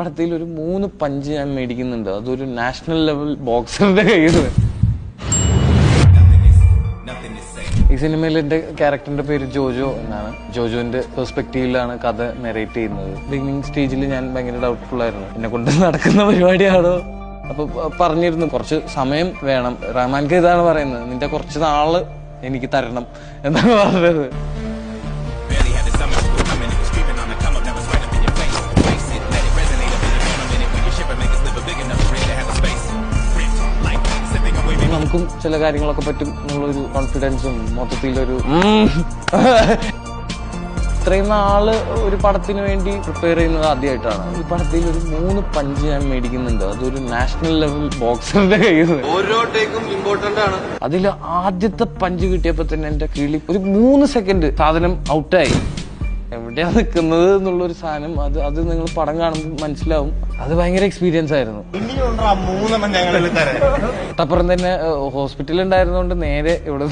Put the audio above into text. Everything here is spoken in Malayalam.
പടത്തിൽ ഒരു 3 പഞ്ച് ഞാൻ മേടിക്കുന്നുണ്ട്. അതൊരു നാഷണൽ ലെവൽ ബോക്സറിന്റെ കയ്യിൽ നിന്ന്. ഈ സിനിമയിൽ എന്റെ ക്യാരക്ടറിന്റെ പേര് ജോജോ എന്നാണ്. ജോജോന്റെ പെർസ്പെക്റ്റീവിലാണ് കഥ നെറേറ്റ് ചെയ്യുന്നത്. ബിഗിനിങ് സ്റ്റേജിൽ ഞാൻ ഭയങ്കര ഡൗട്ട്ഫുൾ ആയിരുന്നു, എന്നെ കൊണ്ട് നടക്കുന്ന പരിപാടിയാണോ. അപ്പൊ പറഞ്ഞിരുന്നു കുറച്ച് സമയം വേണം. റഹ്മാൻക്ക് ഇതാണ് പറയുന്നത്, നിന്റെ കുറച്ച് നാള് എനിക്ക് തരണം എന്നാണ് പറഞ്ഞത്. നമുക്കും ചില കാര്യങ്ങളൊക്കെ പറ്റും എന്നുള്ളൊരു കോൺഫിഡൻസും മൊത്തത്തിലൊരു ഇത്രയും നാള് ഒരു പടത്തിന് വേണ്ടി പ്രിപ്പയർ ചെയ്യുന്നത് ആദ്യമായിട്ടാണ്. ഈ പടത്തിൽ ഒരു 3 പഞ്ച് ഞാൻ മേടിക്കുന്നുണ്ട്. അതൊരു നാഷണൽ ലെവൽ ബോക്സറിന്റെ കയ്യിൽ നിന്ന്. ഓരോ ടേക്കും ഇമ്പോർട്ടന്റ് ആണ്. അതിൽ ആദ്യത്തെ പഞ്ച് കിട്ടിയപ്പോ തന്നെ എന്റെ കിളി ഒരു 3 സെക്കൻഡ് സാധനം ഔട്ടായി. എവിടെയാ നിൽക്കുന്നത് എന്നുള്ളൊരു സാധനം അത് നിങ്ങൾ പടം കാണുമ്പോൾ മനസ്സിലാവും. അത് ഭയങ്കര എക്സ്പീരിയൻസ് ആയിരുന്നു. തൊട്ടപ്പുറം തന്നെ ഹോസ്പിറ്റൽ ഉണ്ടായിരുന്നോണ്ട് നേരെ ഇവിടെ